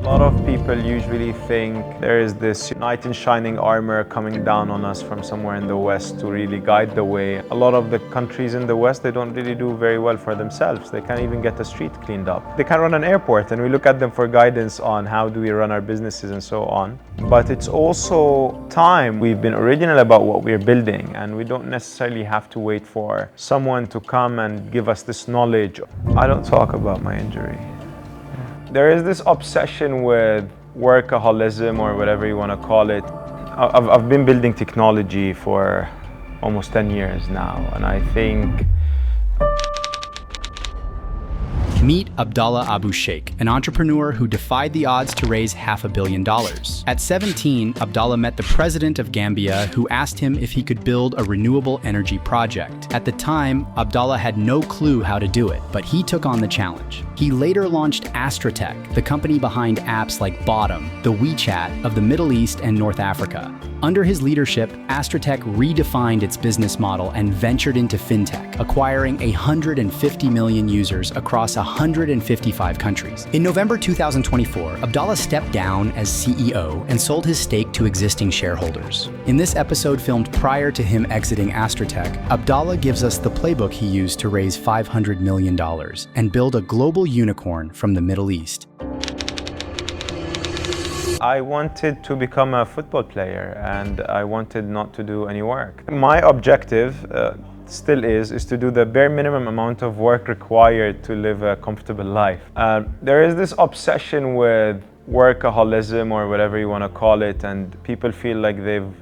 lot of people usually think there is this knight in shining armor coming down on us from somewhere in the West to really guide the way. A lot of the countries in the West, they don't really do very well for themselves. They can't even get the street cleaned up. They can't run an airport, and we look at them for guidance on how do we run our businesses and so on. But it's also time we've been original about what we're building, and we don't necessarily have to wait for someone to come and give us this knowledge. I don't talk about my injury. There is this obsession with workaholism, or whatever you want to call it. I've been building technology for almost 10 years now, and I think... Meet Abdallah Abu Sheikh, an entrepreneur who defied the odds to raise $500 million. At 17, Abdallah met the president of Gambia, who asked him if he could build a renewable energy project. At the time, Abdallah had no clue how to do it, but he took on the challenge. He later launched AstraTech, the company behind apps like Bottom, the WeChat of the Middle East and North Africa. Under his leadership, AstraTech redefined its business model and ventured into fintech, acquiring 150 million users across 155 countries. In November 2024, Abdallah stepped down as CEO and sold his stake to existing shareholders. In this episode filmed prior to him exiting AstraTech, Abdallah gives us the playbook he used to raise $500 million and build a global unicorn from the Middle East. I wanted to become a football player, and I wanted not to do any work. My objective still is to do the bare minimum amount of work required to live a comfortable life. There is this obsession with workaholism, or whatever you want to call it, and people feel like they've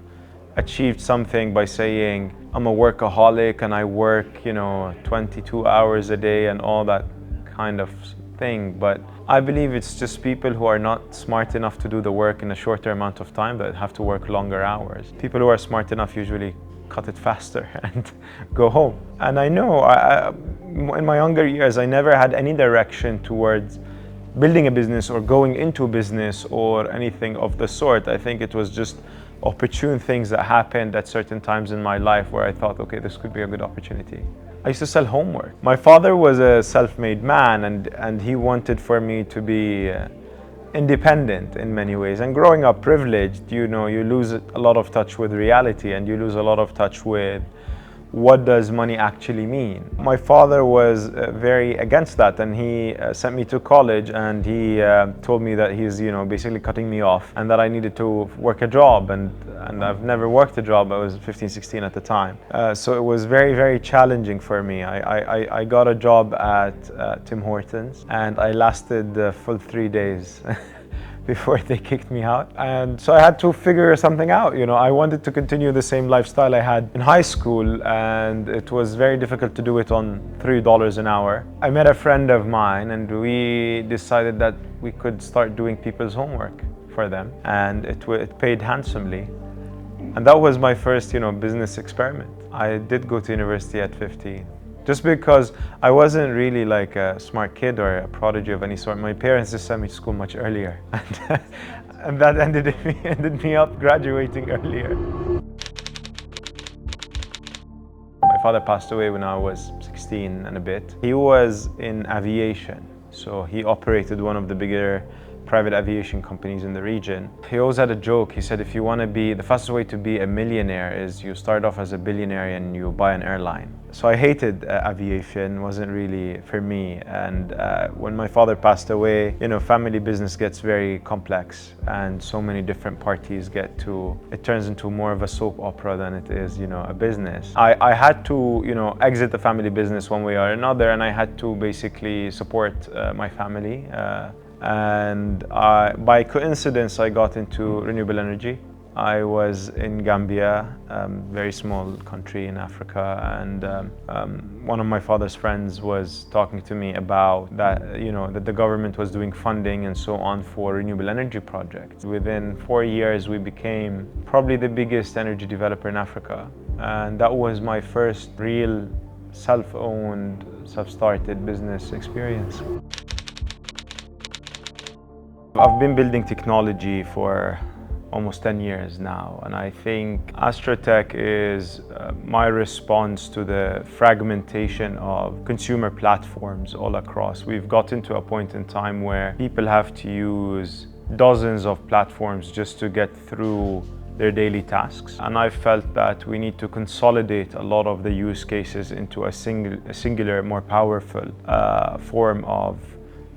achieved something by saying, I'm a workaholic and I work, 22 hours a day and all that kind of thing. But I believe it's just people who are not smart enough to do the work in a shorter amount of time that have to work longer hours. People who are smart enough usually cut it faster and go home. And I know in my younger years, I never had any direction towards building a business or going into business or anything of the sort. I think it was just opportune things that happened at certain times in my life where I thought, okay, this could be a good opportunity. I used to sell homework. My father was a self-made man, and he wanted for me to be independent in many ways. And growing up privileged, you lose a lot of touch with reality, and you lose a lot of touch with what does money actually mean. My father was very against that, and he sent me to college, and he told me that he's basically cutting me off and that I needed to work a job, and I've never worked a job. I was 15, 16 at the time. So it was very, very challenging for me. I got a job at Tim Hortons, and I lasted the full 3 days before they kicked me out. And so I had to figure something out. I wanted to continue the same lifestyle I had in high school, and it was very difficult to do it on $3 an hour. I met a friend of mine, and we decided that we could start doing people's homework for them, and it paid handsomely. And that was my first, business experiment. I did go to university at 15. Just because I wasn't really like a smart kid or a prodigy of any sort. My parents just sent me to school much earlier, and that ended me up graduating earlier. My father passed away when I was 16 and a bit. He was in aviation, so he operated one of the bigger private aviation companies in the region. He always had a joke. He said, if you want to be, the fastest way to be a millionaire is you start off as a billionaire and you buy an airline. So I hated aviation, wasn't really for me. And when my father passed away, family business gets very complex, and so many different parties it turns into more of a soap opera than it is, a business. I had to, exit the family business one way or another, and I had to basically support my family. And by coincidence, I got into renewable energy. I was in Gambia, very small country in Africa, and one of my father's friends was talking to me about that, that the government was doing funding and so on for renewable energy projects. Within 4 years, we became probably the biggest energy developer in Africa, and that was my first real self-owned, self-started business experience. I've been building technology for almost 10 years now, and I think AstraTech is my response to the fragmentation of consumer platforms all across. We've gotten to a point in time where people have to use dozens of platforms just to get through their daily tasks. And I felt that we need to consolidate a lot of the use cases into a singular, more powerful form of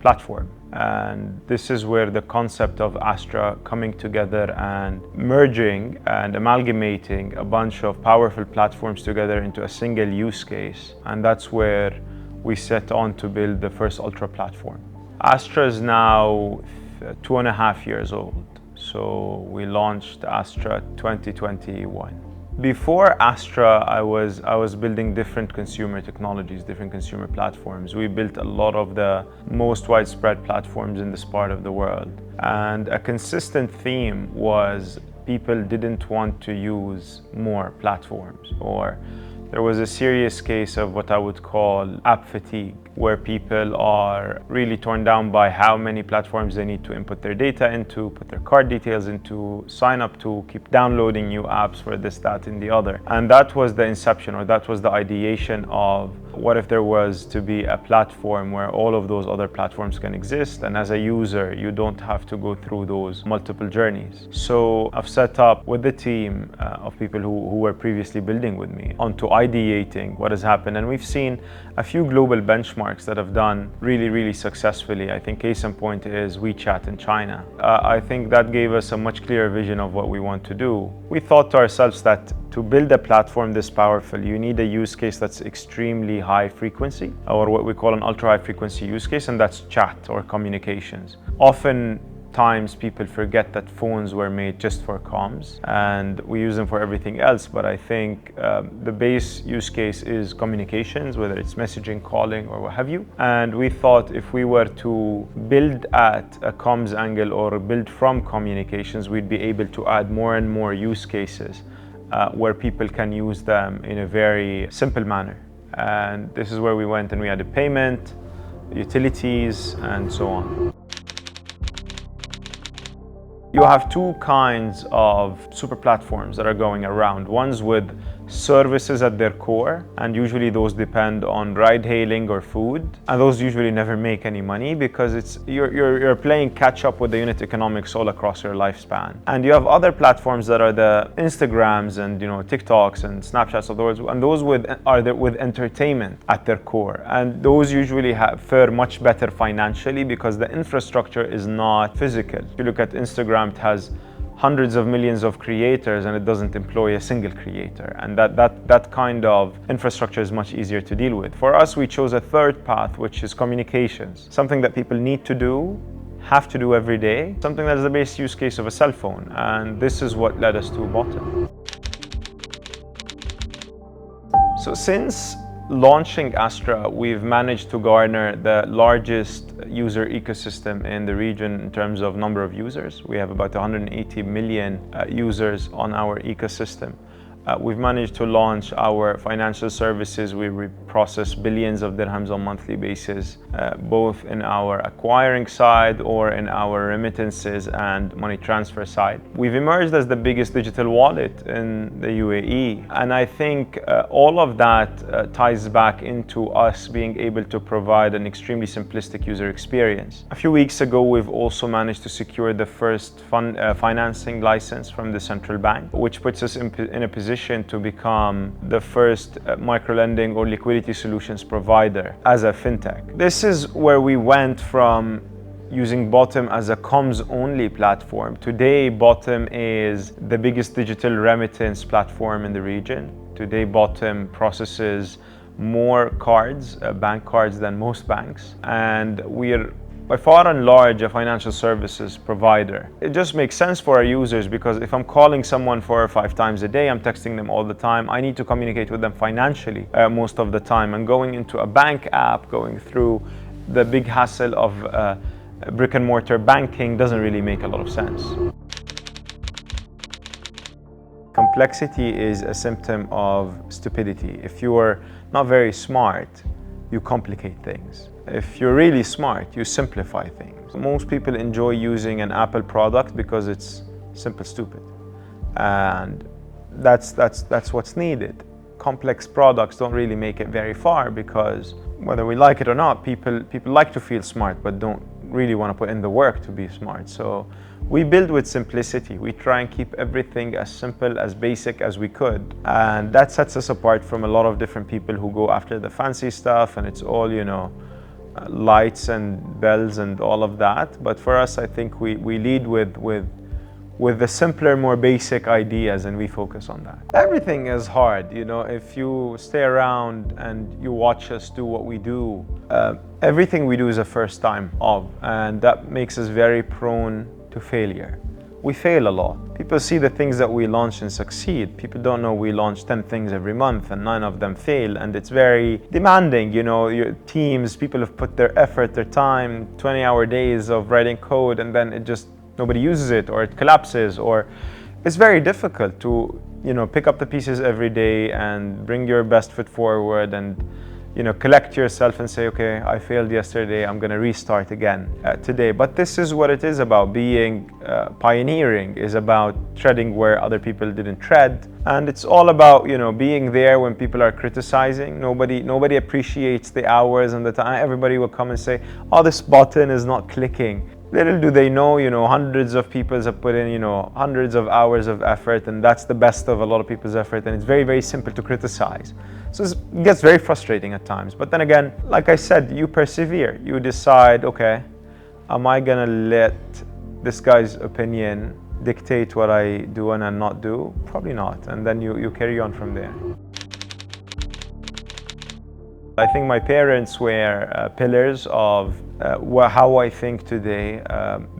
platform. And this is where the concept of Astra coming together and merging and amalgamating a bunch of powerful platforms together into a single use case. And that's where we set on to build the first Ultra platform. Astra is now 2.5 years old. So we launched Astra 2021. Before Astra, I was building different consumer technologies, different consumer platforms. We built a lot of the most widespread platforms in this part of the world. And a consistent theme was people didn't want to use more platforms, or there was a serious case of what I would call app fatigue, where people are really torn down by how many platforms they need to input their data into, put their card details into, sign up to, keep downloading new apps for this, that, and the other. And that was the inception, or that was the ideation of what if there was to be a platform where all of those other platforms can exist, and as a user, you don't have to go through those multiple journeys. So I've set up with the team of people who were previously building with me onto ideating what has happened. And we've seen a few global benchmarks that have done really successfully. I think case in point is WeChat in China. I think that gave us a much clearer vision of what we want to do. We thought to ourselves that to build a platform this powerful, you need a use case that's extremely high frequency, or what we call an ultra high frequency use case, and that's chat or communications. Oftentimes people forget that phones were made just for comms and we use them for everything else, but I think the base use case is communications, whether it's messaging, calling, or what have you. And we thought if we were to build at a comms angle or build from communications, we'd be able to add more and more use cases where people can use them in a very simple manner. And this is where we went and we added payment, utilities, and so on. You have two kinds of super platforms that are going around. One's with services at their core, and usually those depend on ride hailing or food, and those usually never make any money because you're playing catch up with the unit economics all across your lifespan. And you have other platforms that are the Instagrams and TikToks and Snapchats of those, and those with entertainment at their core, and those usually fare much better financially because the infrastructure is not physical. If you look at Instagram, it has hundreds of millions of creators and it doesn't employ a single creator, and that kind of infrastructure is much easier to deal with. For us, we chose a third path, which is communications, something that people need to do, have to do every day, something that is the base use case of a cell phone, and this is what led us to Bottom. So since launching Astra, we've managed to garner the largest user ecosystem in the region in terms of number of users. We have about 180 million users on our ecosystem. We've managed to launch our financial services. We process billions of dirhams on a monthly basis, both in our acquiring side or in our remittances and money transfer side. We've emerged as the biggest digital wallet in the UAE. And I think all of that ties back into us being able to provide an extremely simplistic user experience. A few weeks ago, we've also managed to secure the first financing license from the central bank, which puts us in a position to become the first microlending or liquidity solutions provider as a fintech. This is where we went from using Bottom as a comms-only platform. Today, Bottom is the biggest digital remittance platform in the region. Today, Bottom processes more cards, bank cards, than most banks, and we're by far and large a financial services provider. It just makes sense for our users because if I'm calling someone 4 or 5 times a day, I'm texting them all the time, I need to communicate with them financially most of the time, and going into a bank app, going through the big hassle of brick and mortar banking doesn't really make a lot of sense. Complexity is a symptom of stupidity. If you're not very smart, you complicate things. If you're really smart, you simplify things. Most people enjoy using an Apple product because it's simple, stupid. And that's what's needed. Complex products don't really make it very far because whether we like it or not, people like to feel smart but don't really want to put in the work to be smart. So we build with simplicity. We try and keep everything as simple, as basic as we could. And that sets us apart from a lot of different people who go after the fancy stuff and it's all, lights and bells and all of that. But for us, I think we lead with the simpler, more basic ideas, and we focus on that. Everything is hard, if you stay around and you watch us do what we do, everything we do is a first time of, and that makes us very prone to failure. We fail a lot. People see the things that we launch and succeed. People don't know we launch 10 things every month and 9 of them fail, and it's very demanding. Your teams, people have put their effort, their time, 20-hour days of writing code, and then nobody uses it, or it collapses, or it's very difficult to pick up the pieces every day and bring your best foot forward and collect yourself and say, okay, I failed yesterday, I'm going to restart again today. But this is what it is about. Being pioneering is about treading where other people didn't tread, and it's all about being there when people are criticizing. Nobody appreciates the hours and the time. Everybody will come and say, oh, this button is not clicking. Little do they know, hundreds of people have put in, hundreds of hours of effort, and that's the best of a lot of people's effort, and it's very, very simple to criticize. So it gets very frustrating at times. But then again, like I said, you persevere. You decide, okay, am I gonna let this guy's opinion dictate what I do and not do? Probably not. And then you carry on from there. I think my parents were pillars of how I think today.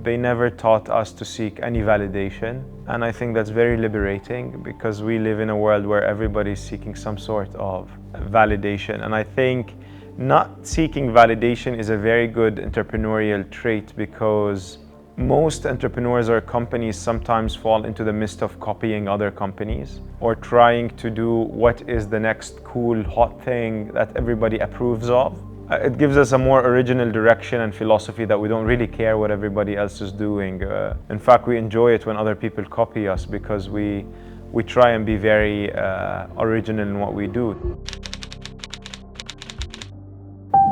They never taught us to seek any validation, and I think that's very liberating because we live in a world where everybody's seeking some sort of validation, and I think not seeking validation is a very good entrepreneurial trait, because most entrepreneurs or companies sometimes fall into the mist of copying other companies or trying to do what is the next cool, hot thing that everybody approves of. It gives us a more original direction and philosophy that we don't really care what everybody else is doing. In fact, we enjoy it when other people copy us because we try and be very original in what we do.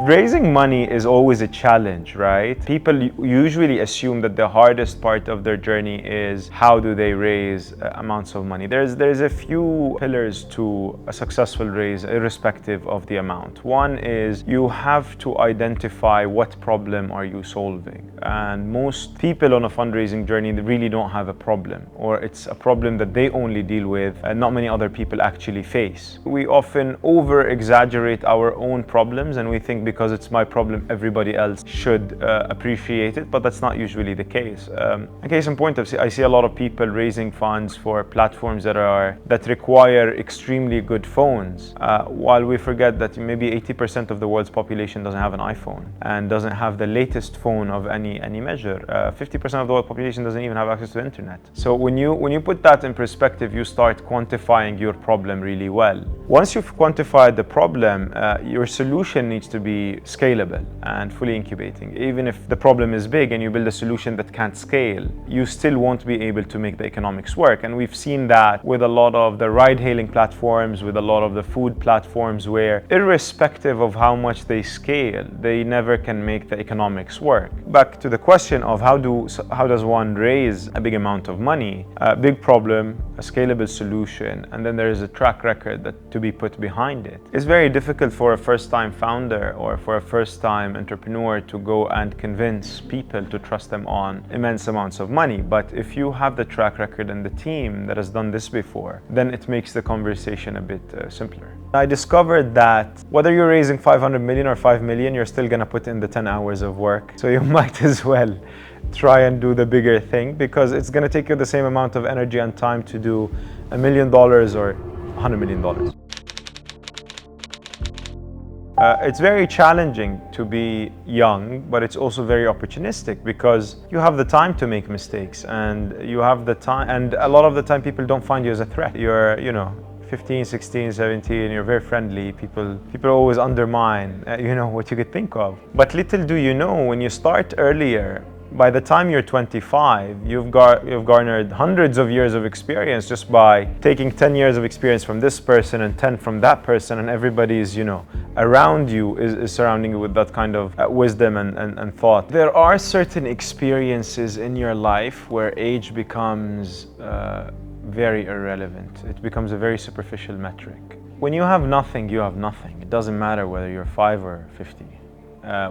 Raising money is always a challenge, right? People usually assume that the hardest part of their journey is how do they raise amounts of money. There's a few pillars to a successful raise, irrespective of the amount. One is you have to identify what problem are you solving. And most people on a fundraising journey, they really don't have a problem, or it's a problem that they only deal with and not many other people actually face. We often over-exaggerate our own problems, and we think because it's my problem, everybody else should appreciate it, but that's not usually the case. A case in point, I see a lot of people raising funds for platforms that require extremely good phones, while we forget that maybe 80% of the world's population doesn't have an iPhone and doesn't have the latest phone of any measure. 50% of the world population doesn't even have access to the internet. So when you put that in perspective, you start quantifying your problem really well. Once you've quantified the problem, your solution needs to be scalable and fully incubating. Even if the problem is big and you build a solution that can't scale, you still won't be able to make the economics work. And we've seen that with a lot of the ride-hailing platforms, with a lot of the food platforms, where irrespective of how much they scale, they never can make the economics work. Back to the question of how does one raise a big amount of money? A big problem, a scalable solution, and then there is a track record to be put behind it. It's very difficult for a first-time founder or for a first-time entrepreneur to go and convince people to trust them on immense amounts of money. But if you have the track record and the team that has done this before, then it makes the conversation a bit simpler. I discovered that whether you're raising 500 million or 5 million, you're still gonna put in the 10 hours of work. So you might as well try and do the bigger thing, because it's gonna take you the same amount of energy and time to do $1 million or $100 million. It's very challenging to be young, but it's also very opportunistic because you have the time to make mistakes, and you have the time, and a lot of the time people don't find you as a threat. You're, 15, 16, 17, you're very friendly. People always undermine, what you could think of. But little do you know, when you start earlier, by the time you're 25, you've garnered hundreds of years of experience just by taking 10 years of experience from this person and 10 from that person, and everybody's, around you is surrounding you with that kind of wisdom and thought. There are certain experiences in your life where age becomes very irrelevant. It becomes a very superficial metric. When you have nothing, you have nothing. It doesn't matter whether you're 5 or 50.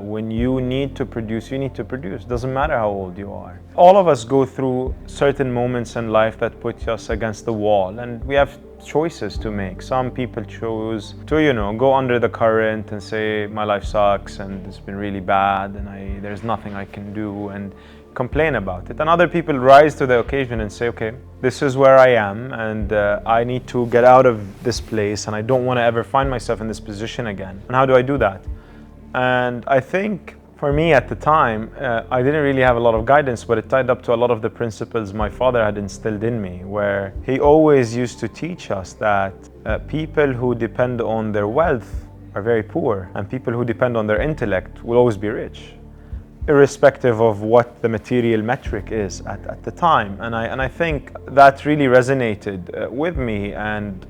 When you need to produce, you need to produce. Doesn't matter how old you are. All of us go through certain moments in life that put us against the wall, and we have choices to make. Some people choose to, go under the current and say, my life sucks and it's been really bad and there's nothing I can do, and complain about it. And other people rise to the occasion and say, okay, this is where I am, and I need to get out of this place, and I don't want to ever find myself in this position again. And how do I do that? And I think for me at the time, I didn't really have a lot of guidance, but it tied up to a lot of the principles my father had instilled in me, where he always used to teach us that people who depend on their wealth are very poor, and people who depend on their intellect will always be rich, irrespective of what the material metric is at the time. And I think that really resonated with me, and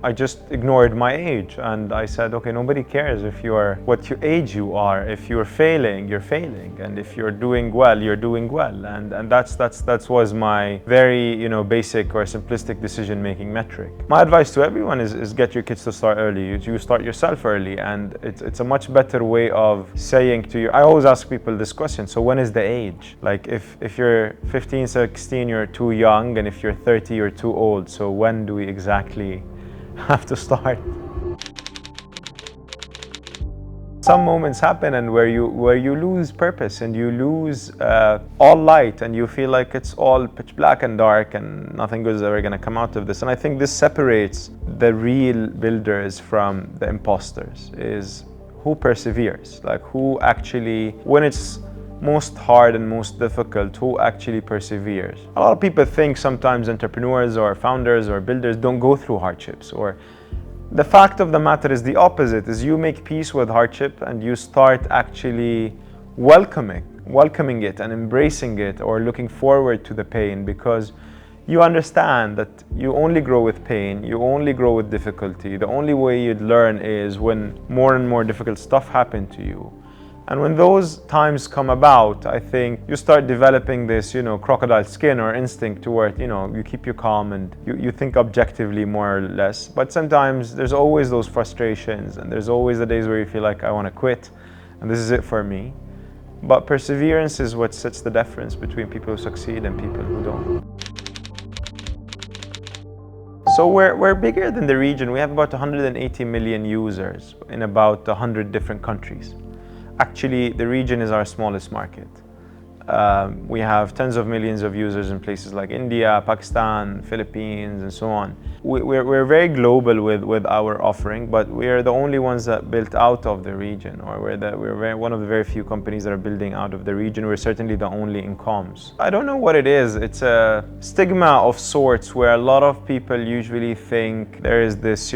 I just ignored my age, and I said, okay, nobody cares if you're what age you are. If you're failing, you're failing, and if you're doing well, you're doing well. And that was my very basic or simplistic decision-making metric. My advice to everyone is get your kids to start early. You start yourself early, and it's a much better way of saying to you. I always ask people this question: so when is the age? Like if you're 15, 16, you're too young, and if you're 30, you're too old. So when do we exactly have to start? Some moments happen and where you lose purpose and you lose all light, and you feel like it's all pitch black and dark and nothing good is ever going to come out of this. And I think this separates the real builders from the imposters, is who perseveres, like who actually, when it's most hard and most difficult, who actually perseveres. A lot of people think sometimes entrepreneurs or founders or builders don't go through hardships, or the fact of the matter is the opposite, is you make peace with hardship and you start actually welcoming it and embracing it, or looking forward to the pain, because you understand that you only grow with pain, you only grow with difficulty. The only way you'd learn is when more and more difficult stuff happen to you. And when those times come about, I think you start developing this, crocodile skin or instinct toward, you keep you calm and you think objectively more or less. But sometimes there's always those frustrations, and there's always the days where you feel like I want to quit and this is it for me. But perseverance is what sets the difference between people who succeed and people who don't. So we're bigger than the region. We have about 180 million users in about 100 different countries. Actually, the region is our smallest market. We have tens of millions of users in places like India, Pakistan, Philippines, and so on. We're very global with our offering, but we're the only ones that built out of the region, or we're one of the very few companies that are building out of the region. We're certainly the only in comms. I don't know what it is. It's a stigma of sorts where a lot of people usually think there is this,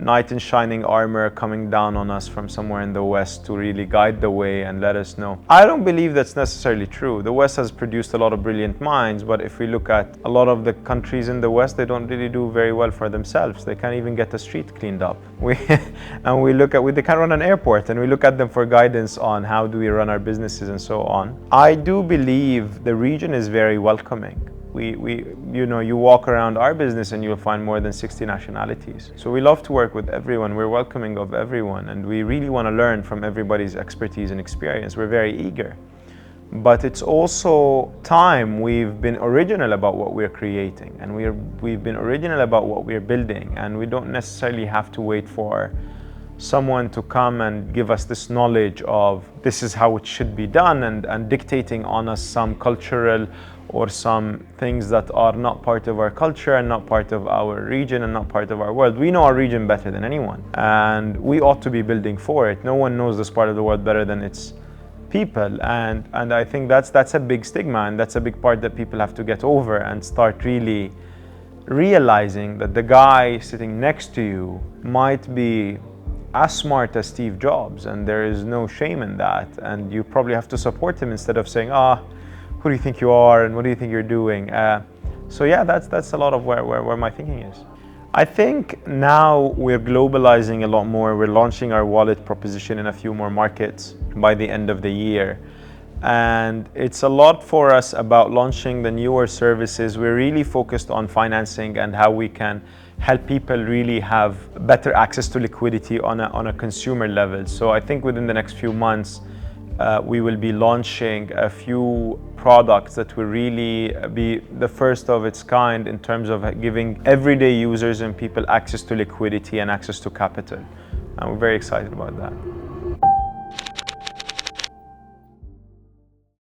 knight in shining armor coming down on us from somewhere in the West to really guide the way and let us know. I don't believe that's necessarily true. The West has produced a lot of brilliant minds, but if we look at a lot of the countries in the West, they don't really do very well for themselves. They can't even get the street cleaned up. They can't run an airport, and we look at them for guidance on how do we run our businesses and so on. I do believe the region is very welcoming. You walk around our business and you'll find more than 60 nationalities. So we love to work with everyone. We're welcoming of everyone, and we really want to learn from everybody's expertise and experience. We're very eager. But it's also time we've been original about what we're creating, and we've been original about what we're building, and we don't necessarily have to wait for someone to come and give us this knowledge of this is how it should be done, and dictating on us some cultural or some things that are not part of our culture and not part of our region and not part of our world. We know our region better than anyone, and we ought to be building for it. No one knows this part of the world better than its people, and I think that's a big stigma, and that's a big part that people have to get over and start really realizing that the guy sitting next to you might be as smart as Steve Jobs, and there is no shame in that. And you probably have to support him instead of saying, who do you think you are and what do you think you're doing? So yeah, that's a lot of where my thinking is. I think now we're globalizing a lot more. We're launching our wallet proposition in a few more markets by the end of the year. And it's a lot for us about launching the newer services. We're really focused on financing and how we can help people really have better access to liquidity on a consumer level. So I think within the next few months, we will be launching a few products that will really be the first of its kind in terms of giving everyday users and people access to liquidity and access to capital. And we're very excited about that.